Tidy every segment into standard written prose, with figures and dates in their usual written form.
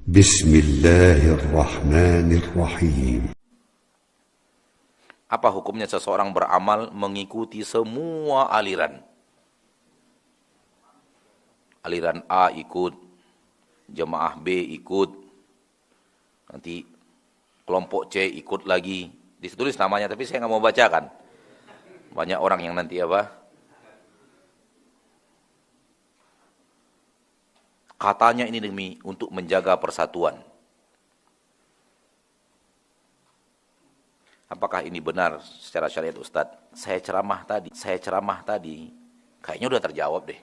Bismillahirrahmanirrahim. Apa hukumnya seseorang beramal mengikuti semua aliran? Aliran A ikut, jemaah B ikut, nanti kelompok C ikut lagi. Ditulis namanya, tapi saya nggak mau bacakan. Banyak orang yang nanti katanya ini demi untuk menjaga persatuan. Apakah ini benar secara syariat, Ustadz? Saya ceramah tadi, kayaknya udah terjawab deh.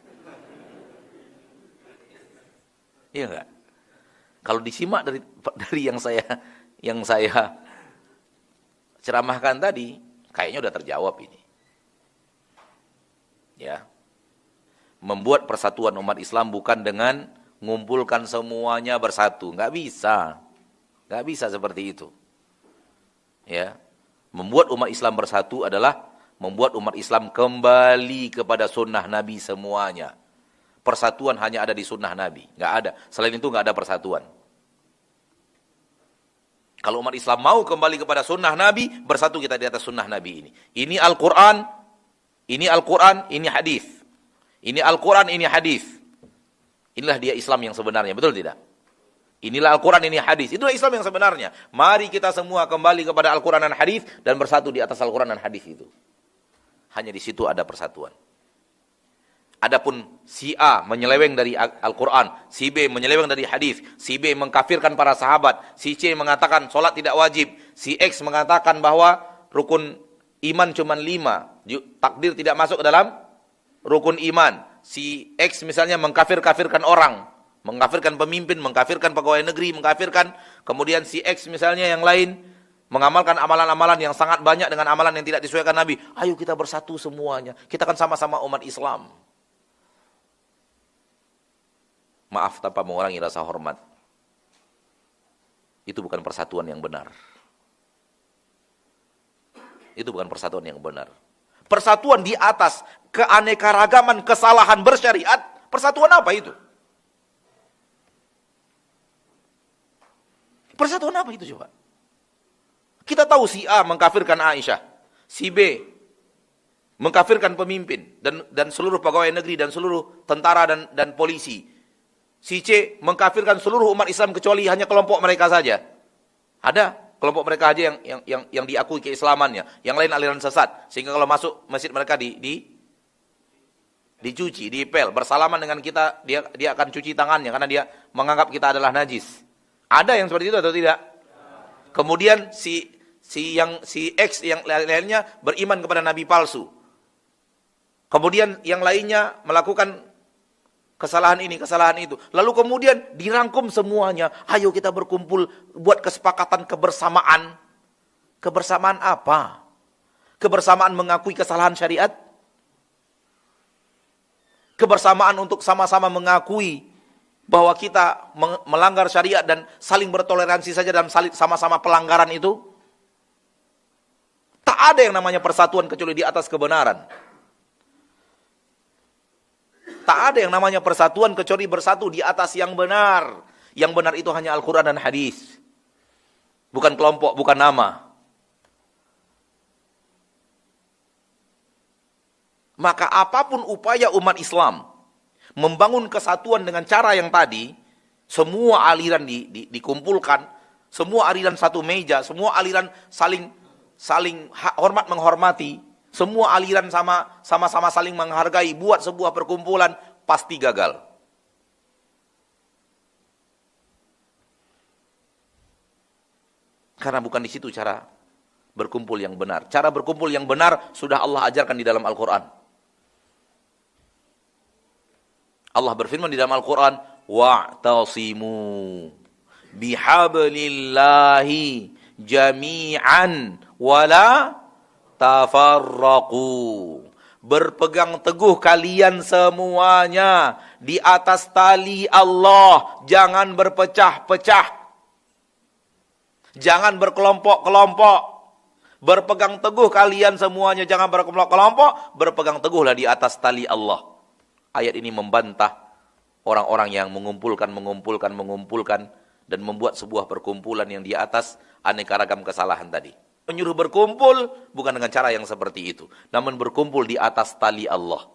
Iya enggak? Kalau disimak dari yang saya ceramahkan tadi, kayaknya udah terjawab ini. Ya. Membuat persatuan umat Islam bukan dengan ngumpulkan semuanya bersatu, nggak bisa seperti itu. Ya, membuat umat Islam bersatu adalah membuat umat Islam kembali kepada sunnah Nabi semuanya. Persatuan hanya ada di sunnah Nabi, nggak ada. Selain itu nggak ada persatuan. Kalau umat Islam mau kembali kepada sunnah Nabi, bersatu kita di atas sunnah Nabi ini. Ini Al-Quran, ini hadis. Ini Al-Quran, ini hadis. Inilah dia Islam yang sebenarnya, betul tidak? Inilah Al-Quran, ini hadis. Itulah Islam yang sebenarnya. Mari kita semua kembali kepada Al-Quran dan hadis dan bersatu di atas Al-Quran dan hadis itu. Hanya di situ ada persatuan. Adapun si A menyeleweng dari Al-Quran, si B menyeleweng dari hadis, si B mengkafirkan para sahabat, si C mengatakan sholat tidak wajib, si X mengatakan bahwa rukun iman cuma 5, takdir tidak masuk ke dalam rukun iman. Si X misalnya mengkafirkan orang, mengkafirkan pemimpin, mengkafirkan pegawai negeri, mengkafirkan. Kemudian si X misalnya yang lain mengamalkan amalan-amalan yang sangat banyak dengan amalan yang tidak disesuaikan Nabi. Ayo kita bersatu semuanya. Kita kan sama-sama umat Islam. Maaf tanpa mengurangi rasa hormat. Itu bukan persatuan yang benar. Itu bukan persatuan yang benar. Persatuan di atas keanekaragaman kesalahan bersyariat, persatuan apa itu? Persatuan apa itu coba? Kita tahu si A mengkafirkan Aisyah, si B mengkafirkan pemimpin dan seluruh pegawai negeri dan seluruh tentara dan polisi. Si C mengkafirkan seluruh umat Islam kecuali hanya kelompok mereka saja. Ada kelompok mereka aja yang diakui keislamannya, yang lain aliran sesat, sehingga kalau masuk masjid mereka dicuci, dipel, bersalaman dengan kita, dia akan cuci tangannya karena dia menganggap kita adalah najis. Ada yang seperti itu atau tidak? Kemudian si X yang lainnya beriman kepada nabi palsu. Kemudian yang lainnya melakukan kesalahan ini, kesalahan itu. Lalu kemudian dirangkum semuanya. Ayo kita berkumpul buat kesepakatan kebersamaan. Kebersamaan apa? Kebersamaan mengakui kesalahan syariat? Kebersamaan untuk sama-sama mengakui bahwa kita melanggar syariat dan saling bertoleransi saja dalam sama-sama pelanggaran itu? Tak ada yang namanya persatuan kecuali di atas kebenaran. Tak ada yang namanya persatuan kecuali bersatu di atas yang benar. Yang benar itu hanya Al-Quran dan hadis. Bukan kelompok, bukan nama. Maka apapun upaya umat Islam membangun kesatuan dengan cara yang tadi, semua aliran dikumpulkan, semua aliran satu meja, semua aliran saling hormat menghormati, semua aliran sama-sama saling menghargai, buat sebuah perkumpulan, pasti gagal. Karena bukan di situ cara berkumpul yang benar. Cara berkumpul yang benar sudah Allah ajarkan di dalam Al-Quran. Allah berfirman di dalam Al-Quran, wa'tasimu bihablillahi jami'an wala tafarraqu. Berpegang teguh kalian semuanya di atas tali Allah, jangan berpecah-pecah, jangan berkelompok-kelompok. Berpegang teguh kalian semuanya, jangan berkelompok-kelompok, berpegang teguhlah di atas tali Allah. Ayat ini membantah orang-orang yang mengumpulkan dan membuat sebuah perkumpulan yang di atas aneka ragam kesalahan tadi. Menyuruh berkumpul bukan dengan cara yang seperti itu, namun berkumpul di atas tali Allah.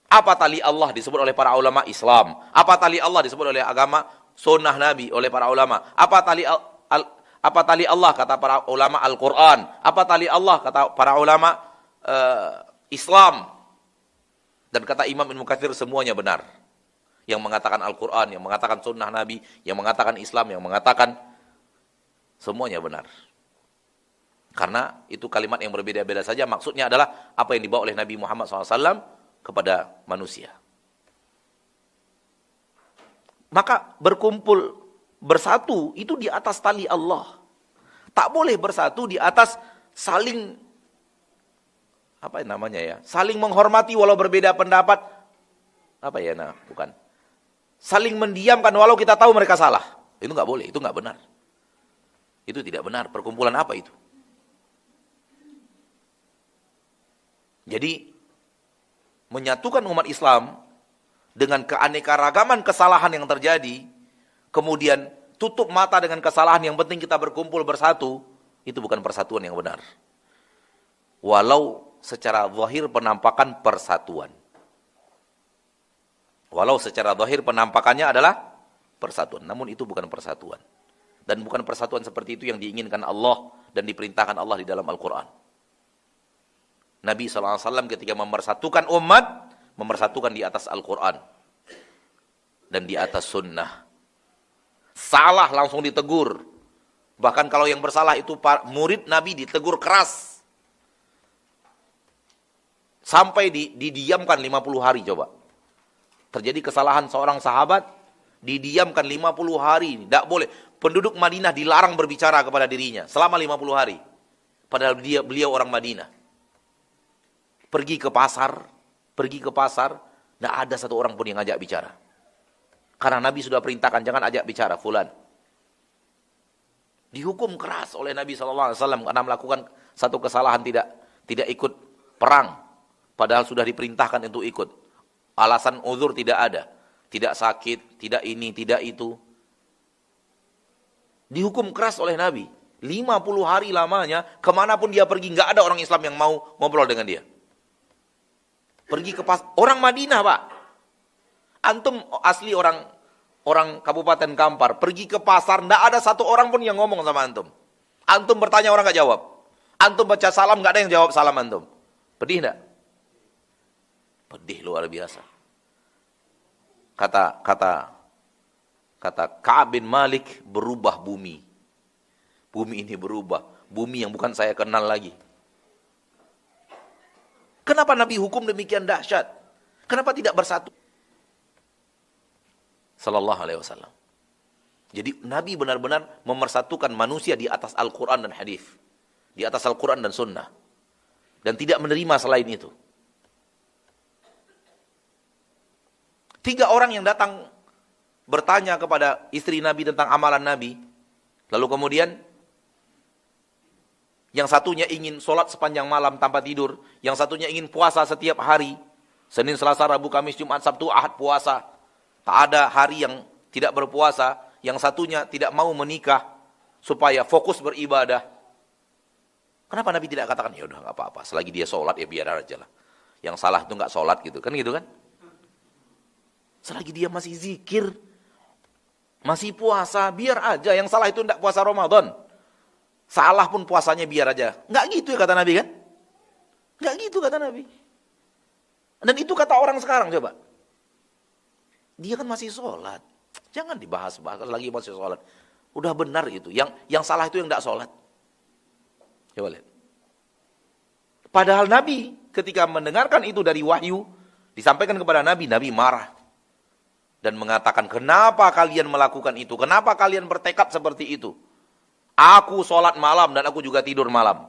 Apa tali Allah disebut oleh para ulama Islam? Apa tali Allah disebut oleh agama sunnah Nabi oleh para ulama? Apa tali Allah kata para ulama Al-Quran? Apa tali Allah kata para ulama Islam? Dan kata Imam Ibnu Katsir semuanya benar. Yang mengatakan Al-Quran, yang mengatakan sunnah Nabi, yang mengatakan Islam, yang mengatakan semuanya benar. Karena itu kalimat yang berbeda-beda saja. Maksudnya adalah apa yang dibawa oleh Nabi Muhammad SAW kepada manusia. Maka berkumpul, bersatu, itu di atas tali Allah. Tak boleh bersatu di atas saling, apa namanya ya, saling menghormati walau berbeda pendapat. Apa ya, nah, bukan. Saling mendiamkan walau kita tahu mereka salah. Itu nggak boleh, itu nggak benar. Itu tidak benar. Perkumpulan apa itu? Jadi, menyatukan umat Islam dengan keanekaragaman kesalahan yang terjadi, kemudian tutup mata dengan kesalahan, yang penting kita berkumpul bersatu, itu bukan persatuan yang benar. Walau secara zahir penampakan persatuan. Walau secara zahir penampakannya adalah persatuan, namun itu bukan persatuan. Dan bukan persatuan seperti itu yang diinginkan Allah dan diperintahkan Allah di dalam Al-Quran. Nabi SAW ketika mempersatukan umat, mempersatukan di atas Al-Quran dan di atas sunnah. Salah langsung ditegur. Bahkan kalau yang bersalah itu murid Nabi ditegur keras. Sampai didiamkan 50 hari coba. Terjadi kesalahan seorang sahabat, didiamkan 50 hari. Tidak boleh. Penduduk Madinah dilarang berbicara kepada dirinya selama 50 hari. Padahal beliau orang Madinah. Pergi ke pasar, tidak ada satu orang pun yang ngajak bicara. Karena Nabi sudah perintahkan, jangan ajak bicara fulan. Dihukum keras oleh Nabi SAW karena melakukan satu kesalahan, tidak ikut perang. Padahal sudah diperintahkan untuk ikut. Alasan uzur tidak ada. Tidak sakit, tidak ini, tidak itu. Dihukum keras oleh Nabi. 50 hari lamanya, kemanapun dia pergi, nggak ada orang Islam yang mau ngobrol dengan dia. Pergi ke orang Madinah, Pak. Antum asli orang Kabupaten Kampar, pergi ke pasar, tidak ada satu orang pun yang ngomong sama antum. Antum bertanya, orang nggak jawab. Antum baca salam, nggak ada yang jawab salam antum. Pedih enggak? Pedih luar biasa. Kata Ka'ab bin Malik, berubah bumi. Bumi ini berubah. Bumi yang bukan saya kenal lagi. Kenapa Nabi hukum demikian dahsyat? Kenapa tidak bersatu? Sallallahu alaihi wasallam. Jadi Nabi benar-benar memersatukan manusia di atas Al-Quran dan hadis. Di atas Al-Quran dan sunnah. Dan tidak menerima selain itu. 3 orang yang datang bertanya kepada istri Nabi tentang amalan Nabi. Lalu kemudian yang satunya ingin sholat sepanjang malam tanpa tidur. Yang satunya ingin puasa setiap hari. Senin, Selasa, Rabu, Kamis, Jumat, Sabtu, Ahad puasa. Tak ada hari yang tidak berpuasa. Yang satunya tidak mau menikah supaya fokus beribadah. Kenapa Nabi tidak katakan, ya udah nggak apa-apa, selagi dia sholat ya biar aja lah. Yang salah itu nggak sholat gitu kan Selagi dia masih zikir, masih puasa, biar aja. Yang salah itu tidak puasa Ramadan. Salah pun puasanya biar aja. Nggak gitu ya kata Nabi kan? Nggak gitu kata Nabi. Dan itu kata orang sekarang coba. Dia kan masih sholat. Jangan dibahas-bahas lagi masih sholat. Udah benar itu. Yang salah itu yang nggak sholat. Coba lihat. Padahal Nabi ketika mendengarkan itu dari wahyu, disampaikan kepada Nabi, Nabi marah. Dan mengatakan, kenapa kalian melakukan itu? Kenapa kalian bertekad seperti itu? Aku sholat malam dan aku juga tidur malam.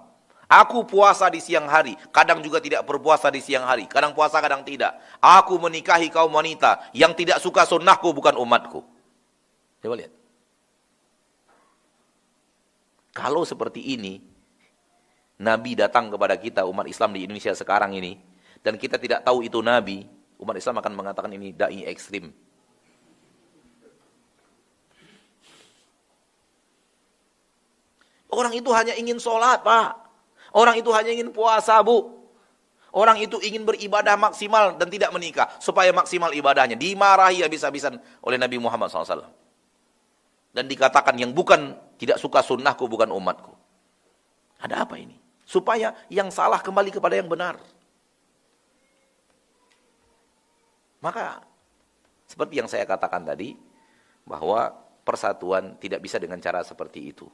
Aku puasa di siang hari, kadang juga tidak berpuasa di siang hari. Kadang puasa, kadang tidak. Aku menikahi kaum wanita yang tidak suka sunnahku, bukan umatku. Coba lihat. Kalau seperti ini, Nabi datang kepada kita, umat Islam di Indonesia sekarang ini, dan kita tidak tahu itu Nabi, umat Islam akan mengatakan ini dai ekstrim. Orang itu hanya ingin sholat, Pak. Orang itu hanya ingin puasa, Bu. Orang itu ingin beribadah maksimal dan tidak menikah. Supaya maksimal ibadahnya. Dimarahi habis-habisan oleh Nabi Muhammad SAW. Dan dikatakan yang bukan, tidak suka sunnahku bukan umatku. Ada apa ini? Supaya yang salah kembali kepada yang benar. Maka, seperti yang saya katakan tadi, bahwa persatuan tidak bisa dengan cara seperti itu.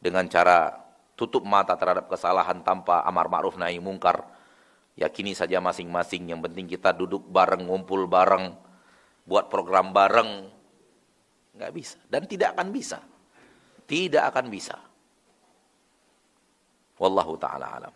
Dengan cara tutup mata terhadap kesalahan tanpa amar ma'ruf nahi mungkar. Yakini saja masing-masing, yang penting kita duduk bareng, ngumpul bareng, buat program bareng. Nggak bisa. Dan tidak akan bisa. Tidak akan bisa. Wallahu ta'ala alam.